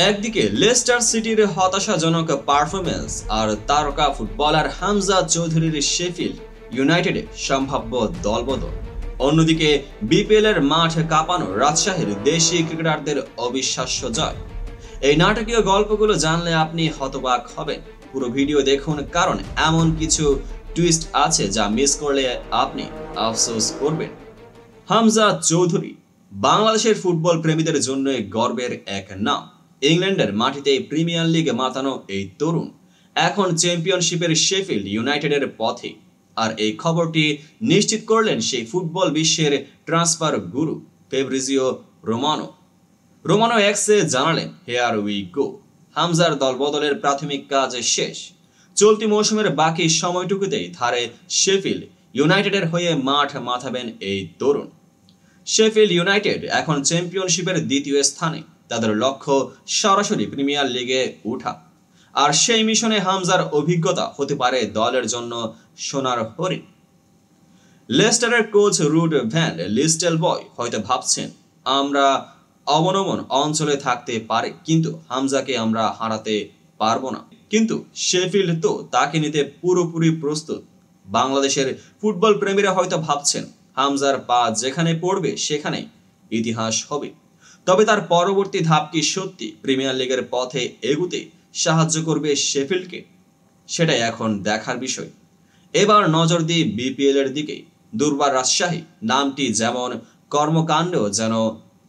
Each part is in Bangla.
একদিকে লেস্টার সিটির হতাশাজনক পারফরমেন্স আর তারকা ফুটবলার হামজা চৌধুরীর শেফিল্ড ইউনাইটেডে সম্ভাব্য দলবদল, অন্যদিকে বিপিএল এর মাঠ কাঁপানো রাজশাহীর দেশি ক্রিকেটারদের অবিশ্বাস্য জয়। এই নাটকীয় গল্পগুলো জানলে আপনি হতবাক হবেন। পুরো ভিডিও দেখুন, কারণ এমন কিছু টুইস্ট আছে যা মিস করলে আপনি আফসোস করবেন। হামজা চৌধুরী বাংলাদেশের ফুটবল প্রেমীদের জন্য গর্বের এক নাম। ইংল্যান্ডের মাটিতে প্রিমিয়ার লিগ মাতানো এই তরুণ এখন চ্যাম্পিয়নশিপের শেফিল্ড ইউনাইটেডের পথে। আর এই খবরটি নিশ্চিত করলেন সেই ফুটবল বিশ্বের ট্রান্সফার গুরু ফেব্রিজিও রোমানো। রোমানো এক্সে জানালেন, হেয়ার উই গো। হামজার দলবদলের প্রাথমিক কাজ শেষ। চলতি মৌসুমের বাকি সময়টুকুতেই ধারে শেফিল্ড ইউনাইটেডের হয়ে মাঠ মাথাবেন এই তরুণ। শেফিল্ড ইউনাইটেড এখন চ্যাম্পিয়নশিপের দ্বিতীয় স্থানে। তাদের লক্ষ্য সরাসরি প্রিমিয়ার লিগে ওঠা। আর সেই মিশনে হামজার অভিজ্ঞতা হতে পারে দলের জন্য সোনার হরিণ। লেস্টারের কোচ রুড ভ্যান লিস্টেলবয় হয়তো ভাবছেন, আমরা অবনমন অঞ্চলে থাকতে পারে, কিন্তু হামজাকে আমরা হারাতে পারবো না। কিন্তু শেফিল্ড তো তাকে নিতে পুরোপুরি প্রস্তুত। বাংলাদেশের ফুটবল প্রেমীরা হয়তো ভাবছেন, হামজার পা যেখানে পড়বে সেখানে ইতিহাস হবে। তবে তার পরবর্তী ধাপ কি সত্যি প্রিমিয়ার লিগের পথে এগুতে সাহায্য করবে শেফিল্ডকে? সেটাই এখন দেখার বিষয়। এবার নজর দিই বিপিএল এর দিকে। দুর্বার রাজশাহী নামটি যেমন, কর্মকাণ্ড যেন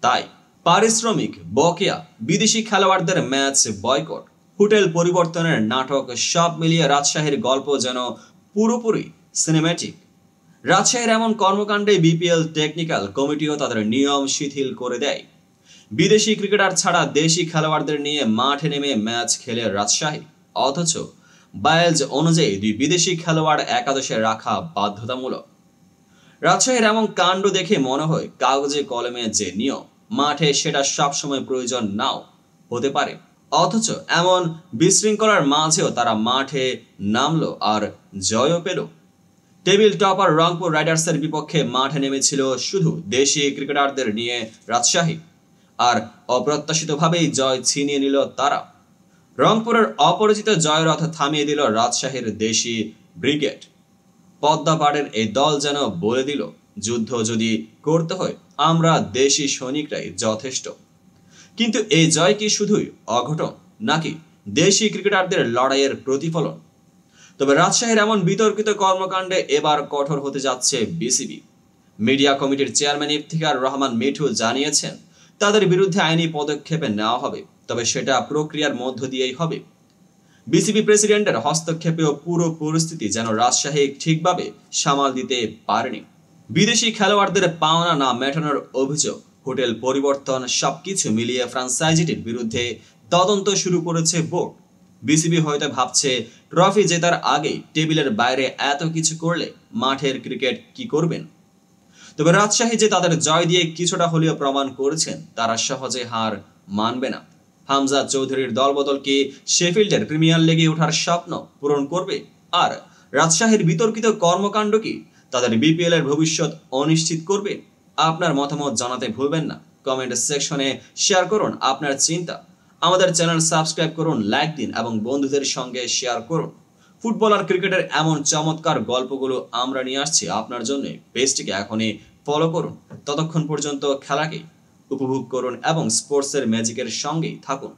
তাই। পারিশ্রমিক বকেয়া, বিদেশি খেলোয়াড়দের ম্যাচ বয়কট, হোটেল পরিবর্তনের নাটক, সব মিলিয়ে রাজশাহীর গল্প যেন পুরোপুরি সিনেম্যাটিক। রাজশাহীর এমন কর্মকাণ্ডে বিপিএল টেকনিক্যাল কমিটিও তাদের নিয়ম শিথিল করে দেয়। বিদেশি ক্রিকেটার ছাড়া দেশি খেলোয়াড়দের নিয়ে মাঠে নেমে ম্যাচ খেলে রাজশাহী, অথচ বায়েলজ অনুযায়ী 2 বিদেশি খেলোয়াড় একাদশে রাখা বাধ্যতামূলক। রাজশাহীর এমন কাণ্ড দেখে মনে হয়, কাগজে কলমে যে নিয়ম, মাঠে সেটা সবসময় প্রয়োজন নাও হতে পারে। অথচ এমন বিশৃঙ্খলার মাঝেও তারা মাঠে নামলো আর জয়ও পেল। টেবিল টপার রংপুর রাইডার্সের বিপক্ষে মাঠে নেমেছিল শুধু দেশি ক্রিকেটারদের নিয়ে রাজশাহী, আর অপ্রত্যাশিতভাবেই জয় ছিনিয়ে নিল তারা। রংপুরের অপরিচিত জয়রথ থামিয়ে দিল রাজশাহীর দেশি ব্রিগেড। পদ্মাপাড়ের এই দল যেন বলে দিল, যুদ্ধ যদি করতে হয় আমরা দেশি সৈনিকরাই যথেষ্ট। কিন্তু এই জয় কি শুধুই অঘটন, নাকি দেশি ক্রিকেটারদের লড়াইয়ের প্রতিফলন? তবে রাজশাহীর এমন বিতর্কিত কর্মকাণ্ডে এবার কঠোর হতে যাচ্ছে বিসিবি। মিডিয়া কমিটির চেয়ারম্যান ইফতিখার রহমান মিঠু জানিয়েছেন, তাদের বিরুদ্ধে আইনি পদক্ষেপ নেওয়া হবে, তবে সেটা প্রক্রিয়ার মধ্য দিয়েই হবে। বিসিবি প্রেসিডেন্টের হস্তক্ষেপেও পুরো পরিস্থিতি যেন রাজশাহী ঠিকভাবে সামাল দিতে পারেনি। বিদেশি খেলোয়াড়দের পাওনা না মেটানোর অভিযোগ, হোটেল পরিবর্তন, সবকিছু মিলিয়ে ফ্র্যাঞ্চাইজিটির বিরুদ্ধে তদন্ত শুরু করেছে বোর্ড। বিসিবি হয়তো ভাবছে, ট্রফি জেতার আগেই টেবিলের বাইরে এত কিছু করলে মাঠের ক্রিকেট কি করবেন? তবে রাজশাহী যে তাদের জয় দিয়ে কিছুটা হলেও প্রমাণ করেছেন, তারা সহজে হার মানবে না। হামজা চৌধুরীর দলবদল কি শেফিল্ডের প্রিমিয়ার লিগে ওঠার স্বপ্ন পূরণ করবে? আর রাজশাহীর বিতর্কিত কর্মকাণ্ড কি তাদের বিপিএল এর ভবিষ্যৎ অনিশ্চিত করবে? আপনার মতামত জানাতে ভুলবেন না। কমেন্ট সেকশনে শেয়ার করুন আপনার চিন্তা। আমাদের চ্যানেল সাবস্ক্রাইব করুন, লাইক দিন এবং বন্ধুদের সঙ্গে শেয়ার করুন। ফুটবল আর ক্রিকেটের এমন চমৎকার গল্পগুলো আমরা নিয়ে আসছি আপনার জন্য। পেজটিকে এখনই ফলো করুন। ততক্ষণ পর্যন্ত খেলাকে উপভোগ করুন এবং স্পোর্টসের ম্যাজিকের সঙ্গেই থাকুন।